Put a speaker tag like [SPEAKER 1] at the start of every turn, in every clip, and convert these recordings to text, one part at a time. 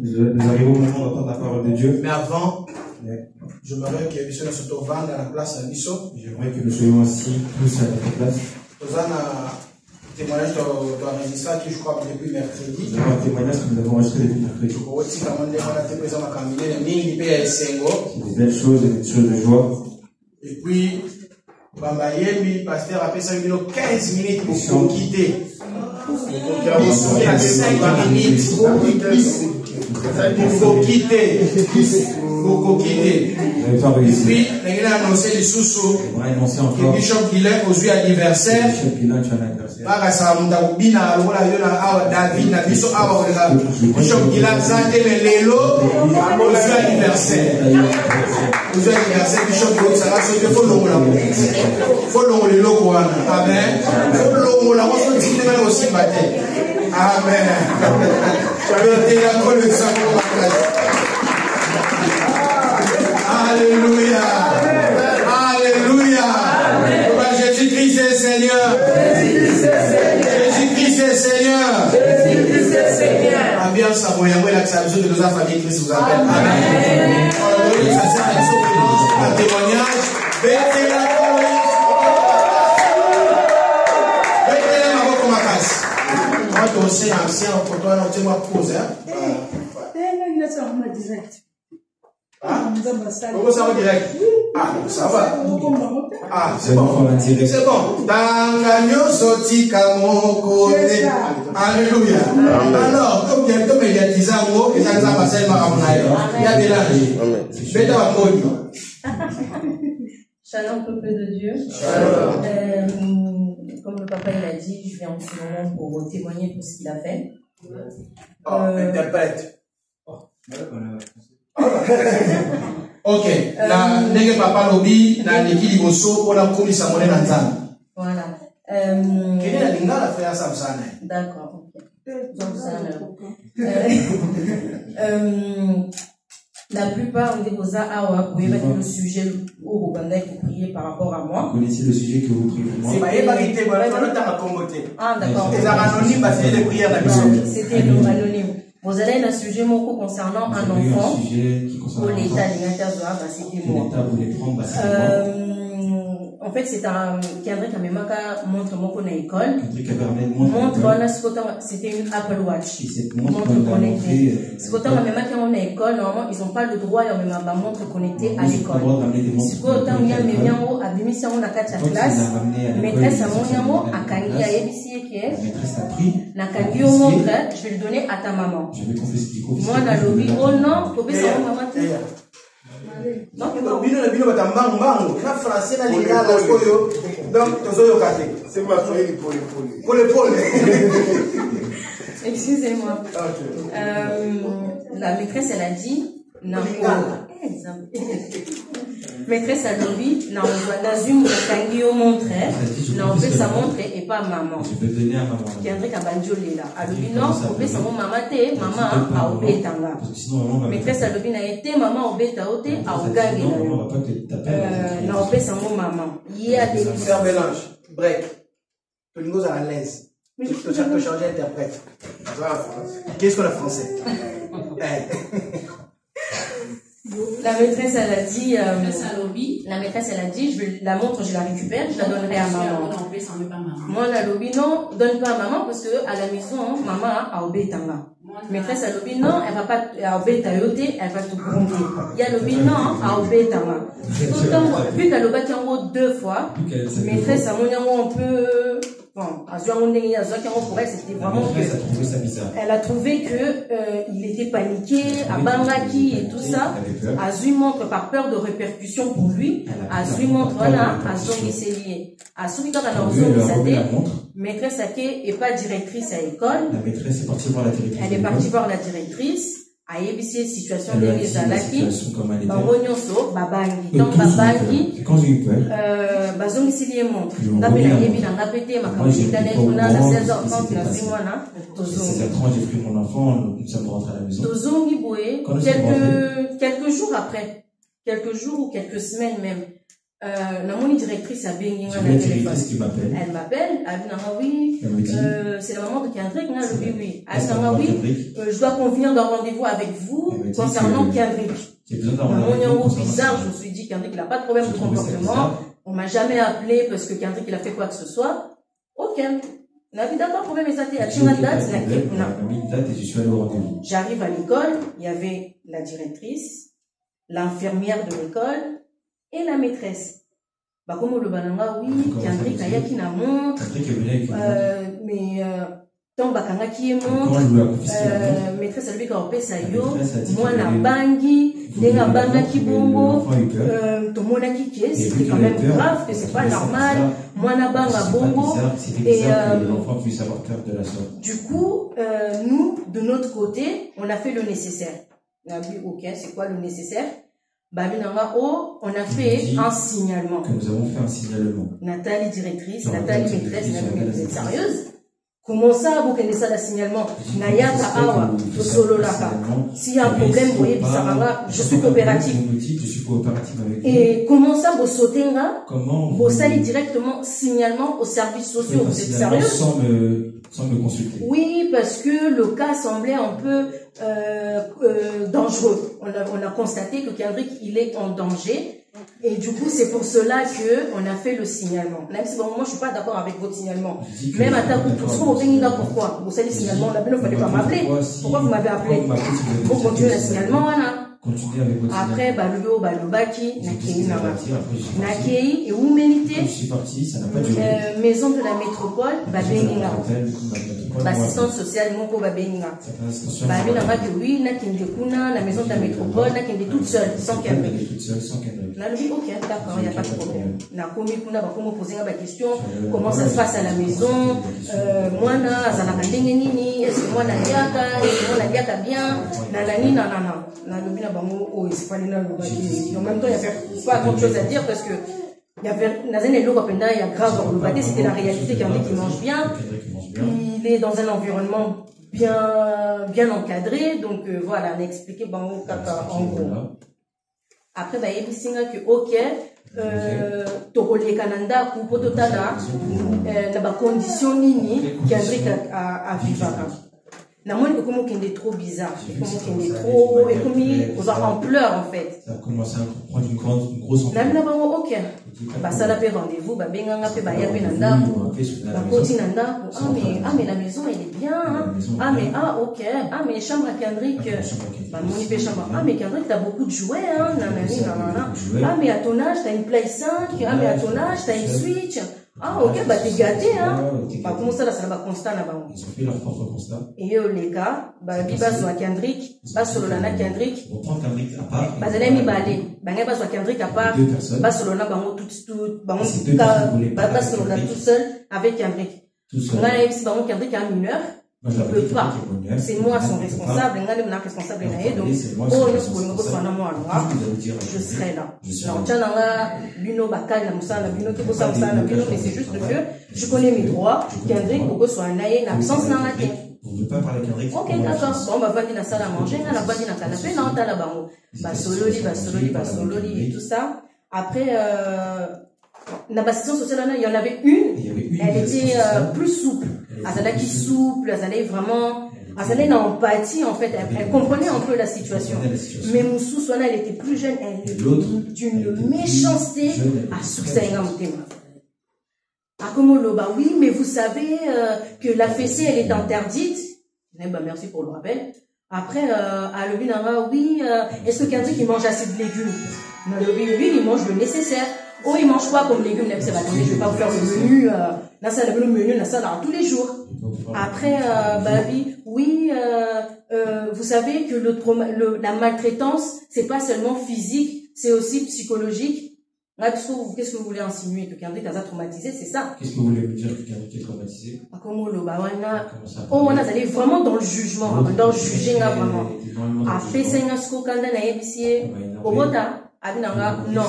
[SPEAKER 1] Nous arrivons au moment d'entendre la parole de Dieu.
[SPEAKER 2] Mais avant, j'aimerais que Monsieur se trouve à la place à Bisso.
[SPEAKER 1] J'aimerais que nous soyons assis tous à notre place.
[SPEAKER 2] Nous avons un témoignage d'enregistrement qui, je crois, depuis mercredi.
[SPEAKER 1] Nous avons un témoignage que nous avons enregistré depuis mercredi. C'est des belles choses et des choses de joie.
[SPEAKER 2] Et puis, Bambayemi, pasteur, a fait 15 minutes pour quitter. Il a reçu 5 minutes pour quitter. Pour quitter. Et puis, il a annoncé les sous-sous. Et Bishop Guilain aujourd'hui anniversaire. Par Samunda Bina, David, Bishop Guilain, Zante Lelo, aujourd'hui anniversaire. Aujourd'hui anniversaire, Bishop Guilain, ça va se faire pour l'homme. Faut l'homme le loco. Amen. Faut l'homme la on se dit aussi matin. Amen. J'avais été la collection pour ma place. Alléluia. Alléluia. Jésus-Christ est Seigneur. Jésus-Christ est Seigneur. Ambiance à moyen, la salutation de nos familles Christ vous appelle. Amen. Un témoignage. Moi, c'est ancien, pour toi, on tient pause. Comment ça va direct? Ah, ça va. Ah, c'est bon. C'est bon. Dans sorti comme alléluia. Alors, comme il y a deux médiatisants, il y a des ambassadeurs maramnaï. Il y a des langues.
[SPEAKER 3] Shalom, peuple de Dieu. Comme le papa il a dit, je viens en ce moment pour témoigner pour ce qu'il a fait.
[SPEAKER 2] Interprète. Ok. La nègre papa lobby, la l'équipe Bosso, on a commis sa monnaie dans le
[SPEAKER 3] Voilà.
[SPEAKER 2] Quelle est la lingala la frère Samsane?
[SPEAKER 3] D'accord. La plupart des choses à vous évacuer le sujet au Rwanda et vous priez par rapport à moi.
[SPEAKER 1] Vous connaissez le sujet que vous priez pour moi.
[SPEAKER 2] C'est pas évacué, voilà, on a commoté.
[SPEAKER 3] Ah, d'accord.
[SPEAKER 2] Les anonymes, parce que les prières la mission.
[SPEAKER 3] C'était anonyme. Vous allez un sujet concernant un enfant. Pour l'État de l'Interzoa, c'était moi. En fait, c'est un cadre qui m'a montré mon à l'école. C'était une Apple Watch. Montre connectée. C'est pourtant la même à l'école, normalement, ils n'ont pas le droit de ma montre connectée à l'école. C'est pourtant il y a mes biens à bémission on a quatre classe. Maîtresse à mon yamo à Kangi à ABC qui est. Na Kangi au montre, je vais le donner à ta maman. Moi na lobby oh non, faut baisser à maman.
[SPEAKER 2] Non, bino na bino batambang bango na français na lingala koyo donc tozoyo kate c'est ma frère pour les
[SPEAKER 3] excusez-moi. La maîtresse elle a dit non. Maîtresse à lobby na zoom kangi au montre na on fait sa montre et pas maman.
[SPEAKER 1] Je peux donner à maman.
[SPEAKER 3] Qui André Kabanjoli là. À lobby non, on fait sa maman te maman a obetanga. Maîtresse à lobby na été maman obeta ote a ogangi na. Na on fait sa maman. Il y a des
[SPEAKER 2] faire mélange. Break. Tout le monde est à l'aise. Tu peux changer d'interprète. Qu'est-ce qu'on a français?
[SPEAKER 3] La maîtresse elle a dit la maîtresse elle a dit je vais la montre je la récupère je la donnerai à maman. Moi la lobby non donne pas à maman parce que à la maison maman a obétanga. Maîtresse à lobby non elle va pas à obéta yote elle va tout gronder. Il y a lobby non à obétanga. Vu qu'elle obéta en haut 2 fois maîtresse à mon on peut bon, pour elle, c'était vraiment que elle a trouvé que il était paniqué, à Bangaki et tout ça. Azui montre par peur de répercussions pour lui. Azui montre voilà, à son lié. À celui qui a maîtresse Ake et pas directrice à l'école.
[SPEAKER 1] La maîtresse est partie voir la directrice.
[SPEAKER 3] Elle est partie voir la directrice. À ABC situation de Rizalaki, Baronyoso, Babangi, donc Babangi, Bazongi Sili montre. D'après la Yebi, on a pété ma capitale, on a à 16h30, la Zimwana,
[SPEAKER 1] Tozongi. J'ai pris mon enfant, nous sommes rentrés à la maison.
[SPEAKER 3] Tozongi Boué, quelques jours après, quelques jours ou quelques semaines même, la moni directrice a bien
[SPEAKER 1] directrice qui m'appelle.
[SPEAKER 3] Elle m'appelle, elle dit oui, c'est la maman de Kendrick, oui. Elle dit oui, je dois convenir d'un rendez-vous avec vous concernant Kendrick. Mon numéro bizarre, je me suis dit Kendrick il n'a pas de problème de comportement, on m'a jamais appelé parce que Kendrick il a fait quoi que ce soit. Ok, on a dit d'accord, problème mais ça t'es à date, j'arrive à l'école, il y avait la directrice, l'infirmière de l'école et la maîtresse. Bah comme le balanga oui, Kendrick a qui na montre, mais tant bakanga qui est montre, maîtresse a lui quand on ça yo, moi na bangi, nenga banga qui bongo, ton mona qui est, c'est quand même grave que c'est pas normal, moi na banga bongo et
[SPEAKER 1] l'enfant puisse avoir peur de la sorte.
[SPEAKER 3] Du coup, nous de notre côté, on a fait le nécessaire. On a dit ok, c'est quoi le nécessaire? On a fait un signalement.
[SPEAKER 1] Que nous avons fait un signalement.
[SPEAKER 3] Nathalie directrice, Nathalie maîtresse, vous êtes sérieuse? Comment ça, vous connaissez ça, le signalement? Nayaka Awa, Solo Laka. S'il y a un problème, vous voyez, je suis coopérative.
[SPEAKER 1] Je suis coopérative avec vous.
[SPEAKER 3] Et comment ça, vous sautez là?
[SPEAKER 1] Comment
[SPEAKER 3] vous allez directement signalement aux services sociaux? Vous êtes sérieux?
[SPEAKER 1] Sans me consulter.
[SPEAKER 3] Oui, parce que le cas semblait un peu dangereux. On a constaté que Kendrick, il est en danger. Et du coup, c'est pour cela qu'on a fait le signalement. Même si bon, moi, je suis pas d'accord avec votre signalement. Même à ta pourquoi? Vous savez, le signalement, il ne fallait pas m'appeler. Pourquoi vous m'avez appelé? Pour continuer le signalement, voilà. Après, le baki, Nakei, et où mérité?
[SPEAKER 1] Je suis parti, ça n'a pas duré.
[SPEAKER 3] Maison de la métropole, assistante sociale, mon ko babenga. Oui, la maison de la métropole, toute seule, sans Kendrick. Là, lui, ok, d'accord, il n'y a pas de problème. On poser la question, comment ça se passe à la maison, moi, est-ce que moi, Nadiaka bien, nanani. En même temps, il n'y a pas grand chose à dire parce que il y a grave, c'était la réalité qui mange bien. Il est dans un environnement bien encadré, donc voilà, on a expliqué en gros. Après, il y a que ok, Tokole Kananda, pour Totala, la condition nini, Kendrick a vivre. Comment qu'il est trop bizarre, comment qu'il est trop, et comme il en pleurs en fait.
[SPEAKER 1] Ça a commencé à prendre une grosse ampleur.
[SPEAKER 3] Ok. Ça l'a fait rendez-vous, benganga pe baya pe nanda, côté nanda. Ah mais la maison elle est bien. Ah mais ok. Ah mais chambre à Kendrick. Mon épée chambre. Ah mais Kendrick t'as beaucoup de jouets nanani. Ah mais à ton âge t'as une Play 5. Ah mais à ton âge t'as une Switch. Ah ok, t'es gâté comment ça là, ça va constat là-bas.
[SPEAKER 1] Ils ont fait leur propre constat.
[SPEAKER 3] Et les gars, biba soit Kendrick, solo na Kendrick.
[SPEAKER 1] On prend Kendrick à part.
[SPEAKER 3] Bazala mi balé, banga soit Kendrick à part.
[SPEAKER 1] Deux personnes.
[SPEAKER 3] Solo na bango tout seul avec Kendrick.
[SPEAKER 1] Tout seul.
[SPEAKER 3] Là si bango Kendrick est un mineur. Il ne peut pas. C'est moi son responsable. Donc, je serai là. Mais c'est juste que je connais mes droits. Kendrick, pour que soit un absence dans la tête.
[SPEAKER 1] Vous ne pouvez pas parler Kendrick.
[SPEAKER 3] Ok, d'accord. Bon, on va venir dans la salle à manger, on va venir dans le canapé, on va sololi, et tout ça. Après, l'assistance sociale, il y en avait une. Elle était plus souple. Elle était souple, elle allait vraiment. Elle avait une empathie, en fait. Elle comprenait un peu la situation. Mais Moussou, elle était plus jeune. Elle était d'une méchanceté à Souksaïna Moutema. Akomoloba, oui, mais vous savez que la fessée, elle est interdite. Merci pour le rappel. Après, à Lobinara, oui, est-ce que Kendrick, il mange assez de légumes? Non, lui, il mange le nécessaire. Oh, il mange quoi comme légumes? Je vais pas vous faire le menu, le menu, tous les jours. Après, oui, vous savez que la maltraitance, c'est pas seulement physique, c'est aussi psychologique. Qu'est-ce que vous voulez insinuer? Que Kendrick a traumatisé, c'est ça?
[SPEAKER 1] Qu'est-ce que vous voulez me dire que Kendrick est traumatisé?
[SPEAKER 3] On a allé vraiment dans le jugement, dans le juging, vraiment. Après, c'est un scandale, non,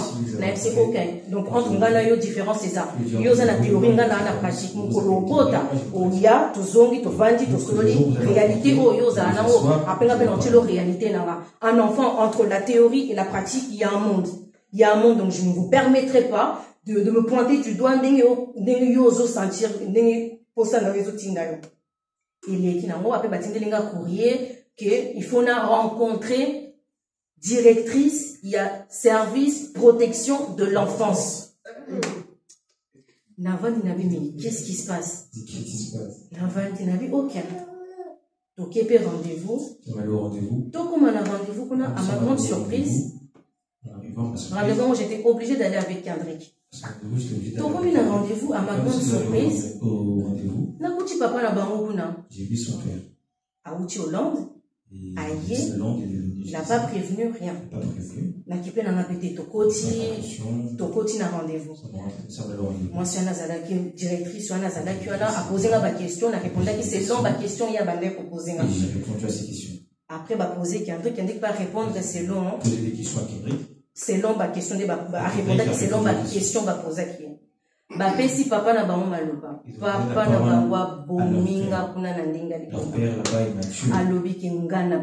[SPEAKER 3] c'est ok. Donc, entre nous, il y a une différence, c'est ça. Il y a la théorie, il y a la pratique. Il y a réalité, après, réalité. Un enfant, entre la théorie et la pratique, il y a un monde. il y a un monde, donc je ne vous permettrai pas de me pointer du doigt, sentir, courrier, qu'il faut rencontrer directrice, il y a service protection de l'enfance. Qu'est-ce qui se passe? Aucun. Donc, il y a rendez-vous. Donc, on a un rendez-vous, à ma grande surprise. Rendez-vous, j'étais obligée d'aller avec Kendrick. Donc, on a un rendez-vous, à ma grande surprise.
[SPEAKER 1] J'ai vu son père.
[SPEAKER 3] À Hollande. Aïe, il n'a pas prévenu rien. Nakipé n'a pas pété Tokoti n'a rendez-vous. Moi, si on a directrice, si on a posé ma question, on a répondu que c'est long, ma question, il y a bandé pour poser.
[SPEAKER 1] J'ai répondu à ces questions.
[SPEAKER 3] Après, bah, poser Kendrick pas répondre, c'est long.
[SPEAKER 1] Poser des questions à Kendrick.
[SPEAKER 3] C'est long, ma question, répondre que c'est long, ma question, va poser qui. Bah, si papa n'a pas maloba. Papa n'a pas bominga, kuna nandinga.
[SPEAKER 1] Leur père là-bas, il m'a tué.
[SPEAKER 3] Alobi Kinga n'a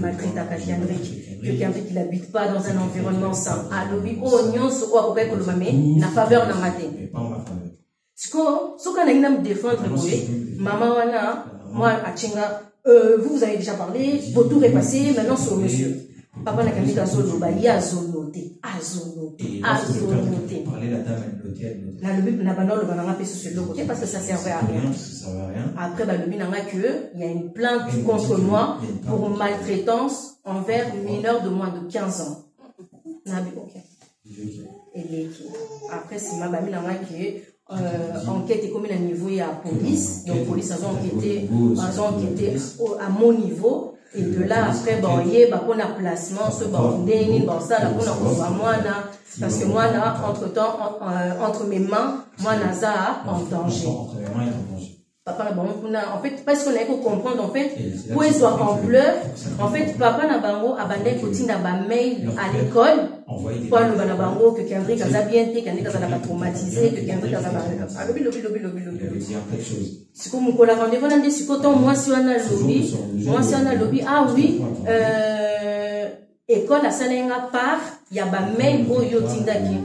[SPEAKER 3] maltraité à Kendrick. Que Kendrick il n'habite pas dans un environnement sain. Alobi, oh, nyon, ce quoi, pour que le mamé, n'a faveur n'a maté.
[SPEAKER 1] Mais pas en ma faveur.
[SPEAKER 3] Ce qu'on a me défendre, maman, wana, moi, à Chinga, vous avez déjà parlé, votre tour est passé, maintenant c'est au monsieur. Papa n'a qu'à dire à Zoloba, il y a Zoloté, Azoloté.
[SPEAKER 1] Parler la dame, elle notait.
[SPEAKER 3] Là, le but n'a pas le banana sur ce côté parce que ça servait à rien. Après, bah, le but n'a que, il y a une plainte contre moi pour maltraitance envers mineurs de moins de 15 ans. Et après, c'est ma mamie n'a que, enquête est comme à niveau, il y a police. Donc, police a enquêté à mon niveau. Et de là, après, bon, il y a un placement, ce bordel, bon, ça, là, parce que moi, là, entre-temps, entre mes mains, moi, Naza, en danger. Papa, bon, en fait, parce qu'on a qu'on comprendre, en fait, pour ils soient en pleurs, en fait, papa n'a pas a bandé côté n'a pas mail à l'école, pour le banabango, que Kendrick a bien été, Kendrick a pas traumatisé, que Kendrick a pas, lobby. C'est comme on a rendez-vous dans des psychotons, moi, si on a lobby, ah oui, école, la salle est à part, il y a pas mail au yotindaki.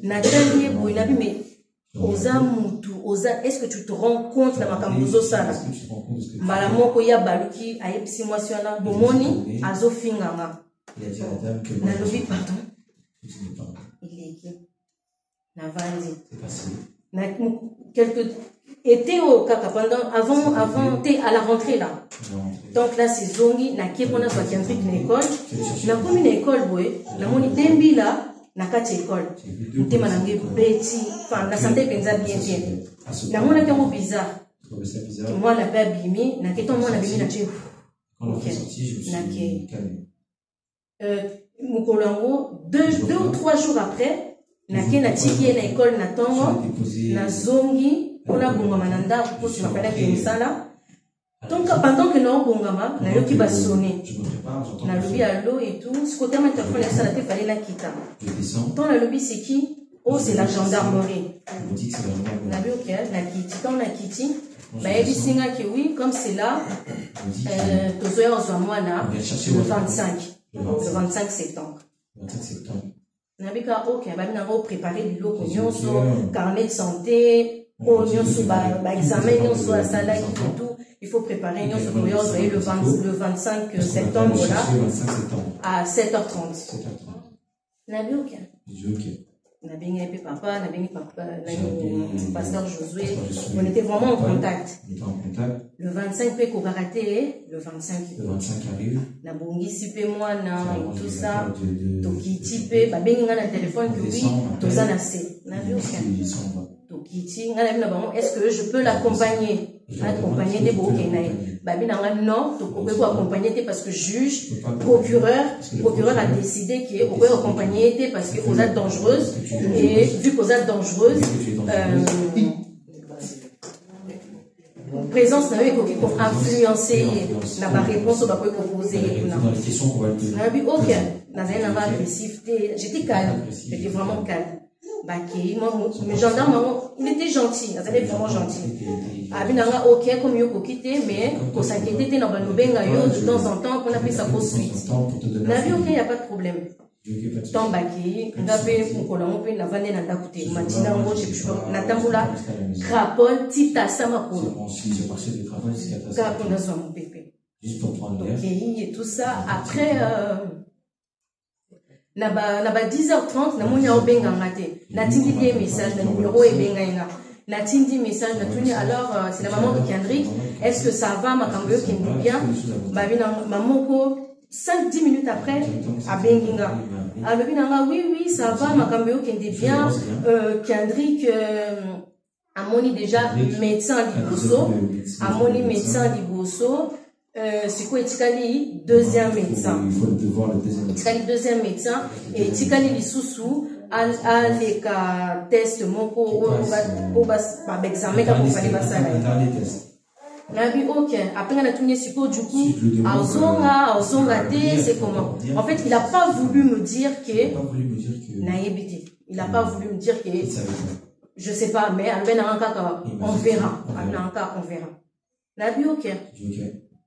[SPEAKER 3] Nathalie, mais, est-ce que tu te rends compte de ma cambuzo sana? Malamoko ya baluki aipsi moi si on a bomoni azo finganga.
[SPEAKER 1] Il a dit à la dame que.
[SPEAKER 3] Na lobby pardon.
[SPEAKER 1] Il
[SPEAKER 3] est qui? Na vandi.
[SPEAKER 1] C'est passé.
[SPEAKER 3] Na quelques été au kaka pendant avant t'es à la rentrée là. Donc là c'est zongi na kepona soit Kendrick na école. Na comme une école boy, la moni tembi là. Nakati école ntema nange beti enfin la santé penza bien na mona kango bizarre moi la pas bimi na keto moi na bimi na tchef mukolango 2 ou 3 jours après na ke na tiki na école na tongo na zongi pona bongama na ndako pour se m'appeler que ça. Donc, pendant que nous bongama, na yoki ba sonné. Na lobby allo et tout. Ce côté ma téléphone ça la te fallait la quitter. Dans la lobby c'est qui? Oh, c'est la gendarmerie. Na bi OK, na kiti. Quand na kiti, ba yebi singa que oui, comme c'est là, tozoya ozwa na le 25 septembre.
[SPEAKER 1] 25 septembre.
[SPEAKER 3] Na bi ka OK, ba bina go préparer du lot nyonso, carnet de santé, nyonso ba examen nyonso la salle et tout. Il faut préparer une le 25 septembre là, à 7h30. N'a bien OK. N'a bien été papa, n'a bien papa, pasteur Josué. On était vraiment en contact. Le 25 peut raté, le 25
[SPEAKER 1] arrive.
[SPEAKER 3] Na bongi sipe moi na tout ça. Toki type, ba bengi na téléphone que oui, toza na C. N'a bien OK. Est-ce que je peux l'accompagner? Accompagner des beaux non, tu peux accompagner parce que juge, procureur a décidé qu'on peut accompagner parce que vous êtes dangereuse et vu que vous êtes dangereuse, présence n'a eu pour influencer la réponse au bac proposé. Ok, j'étais calme, j'étais vraiment calme. Mes gendarmes, il était gentil, il était vraiment gentil. Abinanga ok comme yo kokité mais qu'on s'inquiétait dans banobenga yo de temps en temps qu'on appelle ça poursuite. La vie ok, il y a pas de problème. Tombaki, ngape mukola mope na vande na ndakute matina ngo je natambula crapon tita sama ko ga ko na zo mopepe et tout ça après na ba 10h30 na munya obenga ngate na tindi des messages na numéro ebenga inga na tindi message na tuni alors c'est la maman de Kendrick, est-ce que ça va makambo qui est bien ba bina mamoko 5-10 minutes après à Benginga alors bina oui ça va makambo qui est bien Kendrick a moni déjà médecin Liboso a moni médecin Liboso c'est quoi Tikali deuxième médecin Tikali deuxième médecin et Tikali Lisusu à les cas test moko par examen quand vous fallait passer là nabi ok après on a tourné sur du coup azonga c'est comment en fait il a pas voulu me dire que naïbité il a pas voulu me dire que je sais pas mais on verra on verra nabi ok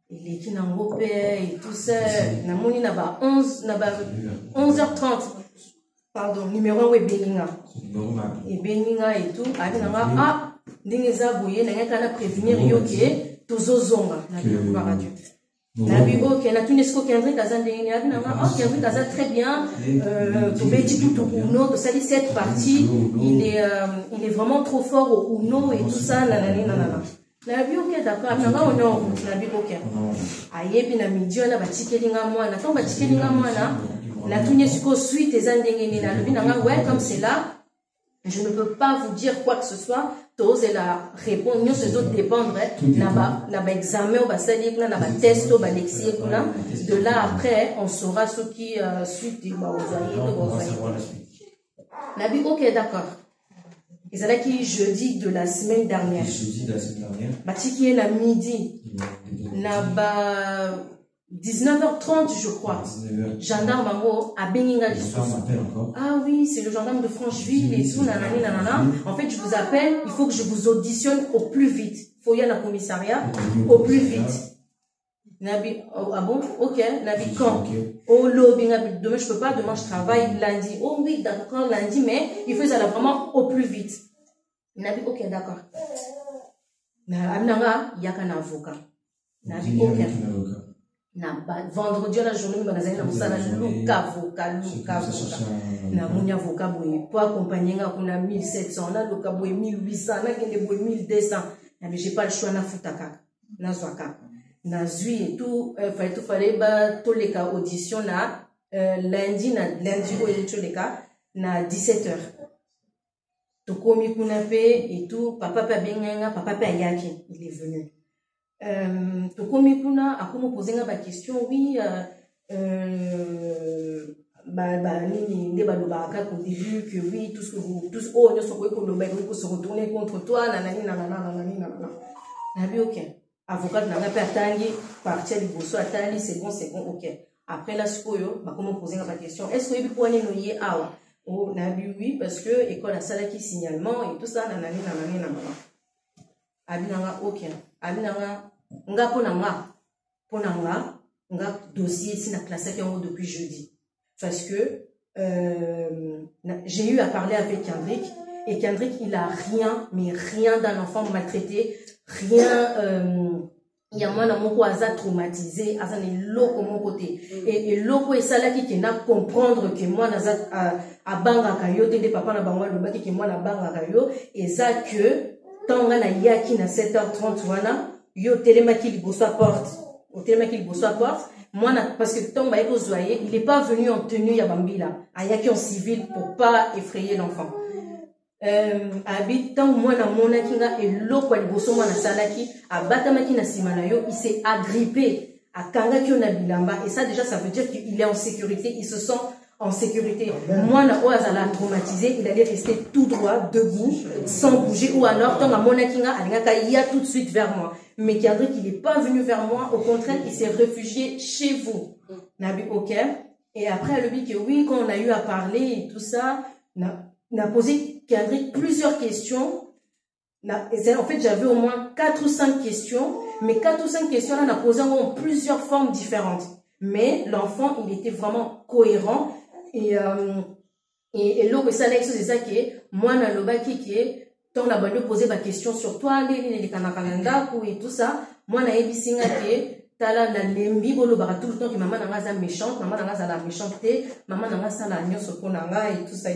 [SPEAKER 3] il est qui n'a et tout ça na moni na ba 11h30 pardon numéro est Beninga et Beninga et tout avec na ndingeza boye na ngaka prévenir yo ke tozozonga na kwa radio na bi ok na tunesko Kendrick azandengeni avec na Kendrick aza très bien to beti tout Uno to sali cette partie il est vraiment trop fort au Uno et tout ça nanana na bi ok d'accord na nga ono na bi ok ayebi na midi na batikelinga mwana to batikelinga mwana na tunesko suite ezandengeni na lobi na nga ouais comme c'est là je ne peux pas vous dire quoi que ce soit. Tous et la réponse, nous ces autres dépendre. N'a pas examen, on va s'allier, n'a pas test, on va l'exiger. De là après, on saura ce qui suit. N'a dit ok d'accord. Et c'est là qui jeudi de la semaine dernière. Bah qui est la midi. N'a pas 19h30 je crois. Gendarme à Beninga ah oui, c'est le gendarme de Francheville et tout, nanana. En fait, je vous appelle, il faut que je vous auditionne au plus vite. Faut y aller à la commissariat au plus vite. Nabi, ah bon, ok, Nabi quand? Oh lobby, demain je peux pas, demain je travaille lundi. Oh oui, d'accord, lundi, mais il faut ça vraiment au plus vite. Nabi, ok, d'accord. Nabi, il y a qu'un avocat. Nabi, ok. Vendredi la journée magasin na musala luka avocat na moni avocat boye pour accompagner nga kuna 1700 na luka boye 1800 na kende boye 1200 mais j'ai pas le choix na futaka na zwaka na zui et tout fallait ba toleka audition na lundi au toleka na 17h to komi kuna pe et tout papa pa benga papa pa yaki il est venu comme kuna akomo poser la question oui nini nde balobaka au début que oui tout ce que vous tous oh ne sont pas se retourner contre toi nanani na bi ok avocat n'a pas attendu partir du bosso attendu c'est bon ok après la sikoyo bakomo poser la question est-ce que vous pouvez nous y awa oh na bi oui parce que école a sala qui signalement et tout ça nanani abinanga ok abinanga nga ponanga nga dossier si na classe depuis jeudi parce que j'ai eu à parler avec Kendrick et Kendrick il a rien d'un enfant maltraité rien il y a moi mon aza traumatisé aza ne loko mon côté et loko et ça là qui n'a comprendre que moi naza a banga kayo tende papa na bangwa le baki que moi na banga kayo et ça que tanga na yaki na 7h30 wana yo télémaki liboso à porte au télémaki liboso à porte moi parce que tant ba eko zoyer il est pas venu en tenue ya bambila ayaki en civil pour pas effrayer l'enfant habitant moi na mona kinga eloko liboso moi na salaki abatamaki na simana yo il s'est agrippé à kanga ki na bilamba et ça déjà ça veut dire qu'il est en sécurité il se sent en sécurité. Moi, na oazala traumatisé, il allait rester tout droit, debout, sans bouger, ou alors, tant à Monakinga, il y a tout de suite vers moi. Mais Kendrick, il n'est pas venu vers moi, au contraire, il s'est réfugié chez vous. Nabi, ok. Et après, elle dit que oui, quand on a eu à parler et tout ça, n'a posé Kendrick plusieurs questions. En fait, j'avais au moins 4 ou 5 questions, mais 4 ou 5 questions, là, on a posé en plusieurs formes différentes. Mais l'enfant, il était vraiment cohérent. et l'autre ça là c'est ça que moi na lobaki que tant la bande poser ma question sur toi les kanakananda et tout ça moi na ebisinga que tala na lembi bolo bara tout le temps que maman nanga za méchante maman nanga za la méchanceté maman nanga ça la nyoso ponanga et tout ça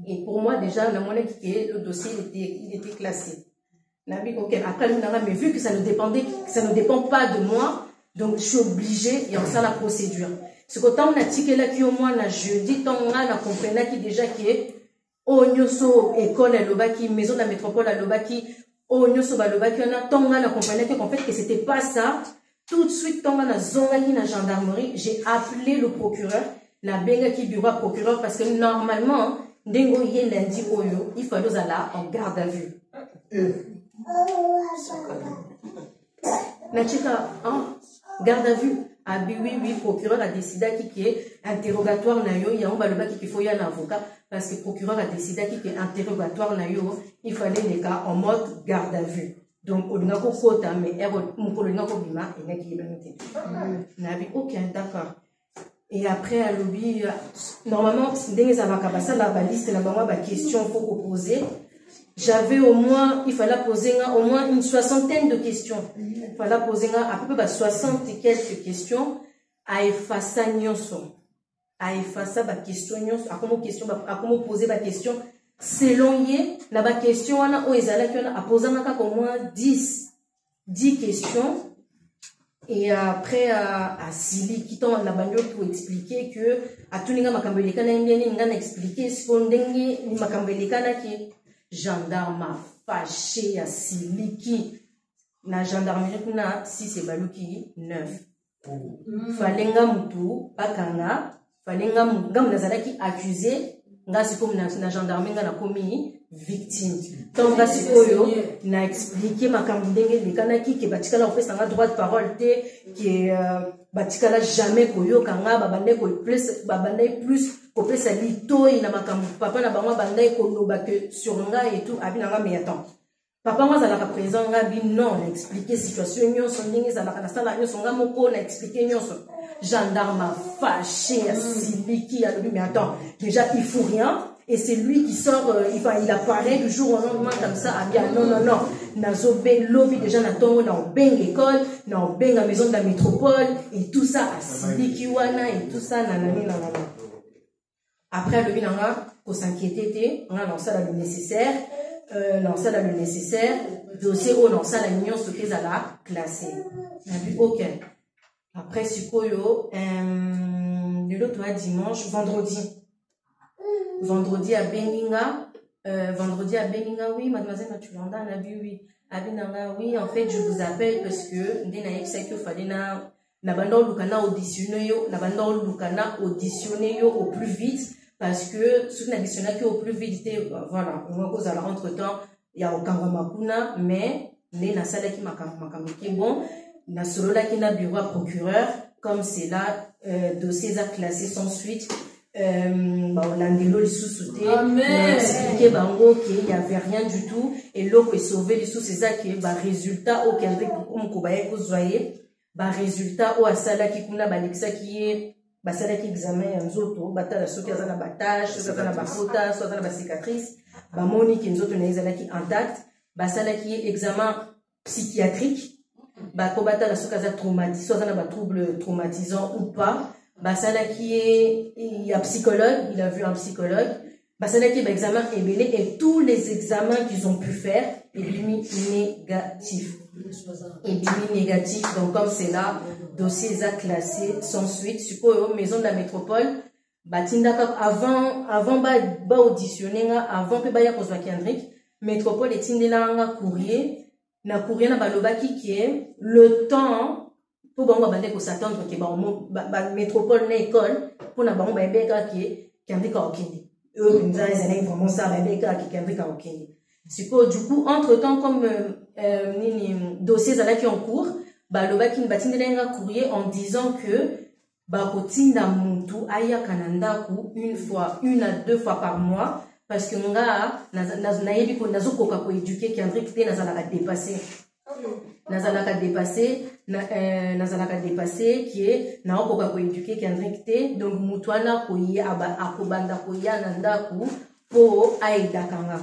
[SPEAKER 3] et pour moi déjà la monnaie qui le dossier il était classé nabi OK après nanga mais vu que ça ne dépend pas de moi donc je suis obligée et en ça la procédure ce que tant on a tiqué là qui au moins na jeudi tant on a compris qui déjà qui est onyoso école à Lobaki maison de la métropole à Lobaki onyoso ba Lobaki on a tant on a compris qu'en fait que c'était pas ça tout de suite tant on a zongaki na gendarmerie j'ai appelé le procureur na benga qui bureau procureur parce que normalement ndengo yé lundi oyo il fallait aller en garde à vue na chika garde à vue ah oui procureur a décidé qui est interrogatoire na yo ya on ba Lobaki qu'il faut y un avocat parce que le procureur a décidé qu'il est interrogatoire na yo il fallait les cas en mode garde à vue donc on a kota mais mon collègue ko bima et qui na bi OK d'accord et après à lobby normalement ndenge za makabasa la liste la ba question faut poser j'avais au moins il fallait poser au moins une soixantaine de questions il fallait poser à peu près 60 et quelques questions à effacer nyonso à effacer ba question nyonso à comment poser ba question selon yé na ba question wana o ezala ki wana a poser naka au moins 10 questions et après à Sili qui t'ont la banyo pour expliquer que à tout ninga makambeleka na ndieni ninga na expliquer ce qu'on dengi ni makambeleka na ki gendarme fâché à Sili qui na gendarmerie kuna si c'est baluki 9 falenga mutu bakanga falenga ngam nazalaki accusé nga siko na gendarmerie na komi victime donc nga sikoyo na expliquer makambo ndenge lekanaki ke batikala opesa nga droit de parole te ke batikala jamais koyoka nga babande ko plus kopesa litoi na makambo papa na bango bandai koloba que sur nga et tout abi nga mais attends papa moi zalaka présent nga bi non na expliquer situation nyonso ndenge zalaka na sala nyonso nga moko na expliquer nyonso gendarme fâché à Siliki à lui mais attends déjà il faut rien et c'est lui qui sort il apparaît du jour au lendemain comme ça ah bien non nazo ben lobby déjà na tongo na beng école na beng à maison de la métropole et tout ça à Siliki wana et tout ça nanani nanana après le binanga ko s'inquiéter on a lancé le nécessaire dossier au lancé la union ce qu'ils a la classé n'a vu aucun après sikoyo de l'autre dimanche vendredi à Beninga oui mademoiselle Matulanda on a vu oui abinanga oui en fait je vous appelle parce que ndena yexaki que fallait na bando lukana auditionner yo au plus vite parce que ce qu'on additionné au plus vite voilà on va cause à entre-temps il y a aucun makuna mais les na sala qui makamiki bon na solo là qui na bureau à procureur comme c'est là dossier à classer sans suite l'angelo les sous-sauté expliquer bango qu'il y avait rien du tout et l'eau est sauvé les sous c'est ça qui est résultat au Kendrick comme kobaye ko zoyer résultat au asala qui kuna balekisa qui est basala qui examen nzoto batala soki azana batage soki azana bafota soki azana cicatrice bamoni ki nzoto na ezala ki intact basala qui est examen psychiatrique ko batala soki azana traumatisé soki azana ba trouble traumatisant ou pas basala qui est il y a psychologue il a vu un psychologue basala qui est examen ébélé et tous les examens qu'ils ont pu faire est négatif donc comme c'est là dossier à classé sans suite sur maison de la métropole batindaka avant ba auditionner avant que ba ya kozwa Kendrick métropole etindela courrier na balobaki qui est le temps pour bango bande ko s'attendre que ba métropole na école pour na bango ba beka qui Kendrick a okindi nous avons vraiment ça ba beka qui Kendrick a okindi du coup entre temps comme dossiers là qui en cours balobaki batindela courrier en disant que bakotinda muntu aya kanandaku une à deux fois par mois parce que nga na yebi ko nazokoka ko éduquer Kendrick te nazala dépasser nazalaka dépassé qui est na okoka ko éduquer Kendrick te donc mutwana ko yi akobanda ko ya na ndaku po aida kanga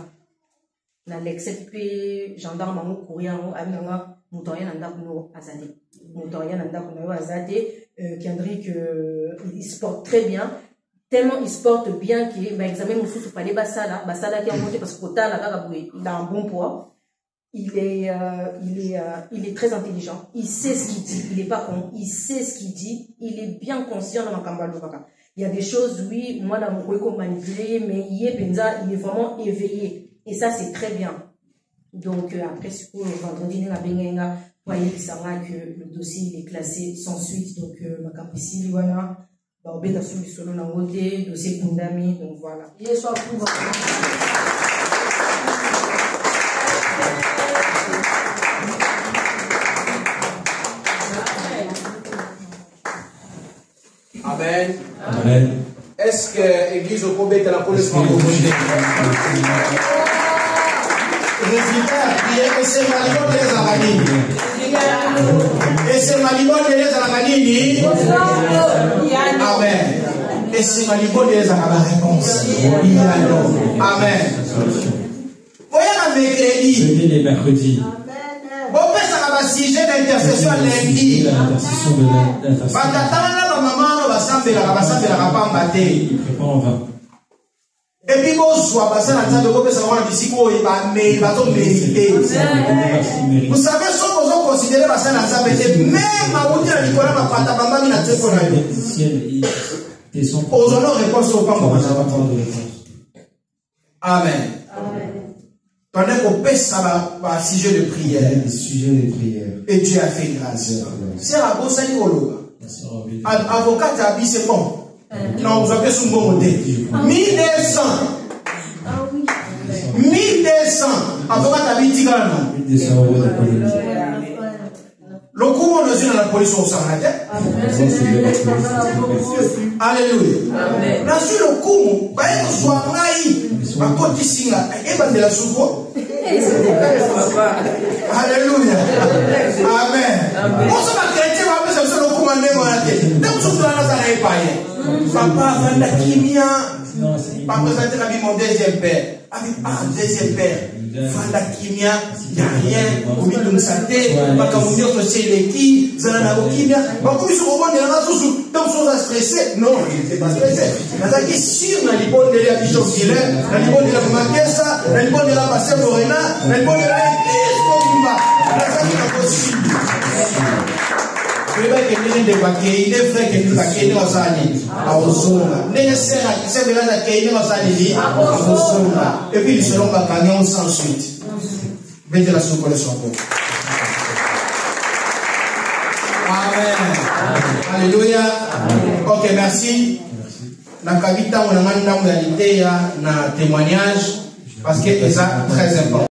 [SPEAKER 3] na l'excès pe gendarme ngo courir ngo amanga mutoya na ndaku no azali mutoya na ndaku no azate Kendrick il se porte très bien. Tellement il se porte bien qu'il va examiner mon souffle pas les basala qui a monté parce que il a un bon poids. Il est très intelligent. Il sait ce qu'il dit. Il est pas con. Il sait ce qu'il dit. Il est bien conscient dans ma campagne. Il y a des choses, oui, moi, dans mon coin, manipuler, mais il est vraiment éveillé. Et ça, c'est très bien. Donc, après, vendredi, voyez que le dossier il est classé sans suite. Donc, ma campicile, voilà. Dossier condamné. Donc, voilà.
[SPEAKER 2] Amen.
[SPEAKER 1] Amen.
[SPEAKER 2] Est-ce que l'église au Kobe est la police francophone? Résultat, prière et c'est Malibon de les Aranini. Et c'est Malibon de les Aranini. Amen. Et c'est Malibon de les Aranini. Réponse. Amen. Voyez la mercredi.
[SPEAKER 1] Venez les mercredis.
[SPEAKER 2] Bon, ça va sujet d'intercession lundi.
[SPEAKER 1] L'intercession de l'intercession.
[SPEAKER 2] Il
[SPEAKER 1] prépare en vain.
[SPEAKER 2] Et puis, vous savez, si vous considérez même à vous dire aux honneurs réponse au camp. Amen. Pendant qu'on paie ça va sujet de prière. Et Dieu a fait grâce. C'est la grosse avocat Tabi, c'est bon. Non, vous avez son bon modèle. 1200. 1200. Avocat Tabi, Tigana.
[SPEAKER 1] 1200 € de police.
[SPEAKER 2] Le coup, on est dans la police au Sarnate. Alléluia. Là, sur le coup, bah, il soit raï. Ma côte ici, là, et ben de la soupe. Alléluia. Amen. On se va chrétien, on va faire ça le commandé, on a dit. Donc, surtout là, ça n'est pas. Papa, Vanda Kimia. Papa, ça a été mon deuxième père. Deuxième père. Vanda Kimia, il n'y a rien. Au milieu de santé, pas comme on dit, on sait les qui, Zana Kimia. Pas comme ils sont au monde de la race, donc ils sont stressés. Non, ils n'étaient pas stressés. Mais ça qui est sûr, dans les bonnes de la Bishop Guilain, dans les bonnes de la Mamakessa, dans les bonnes de la Pasteur Morena, dans les bonnes de la Église, ça qui est possible. Il est vrai que nous accueillons à Ozonga. Nécessaire qui s'est déjà accueilli à Ozonga. Et puis ils seront gagnants sans suite. Mettez la soupe le son. Amen. Alléluia. Ok, merci. Na kabita on a mandé na témoignage parce que c'est très important.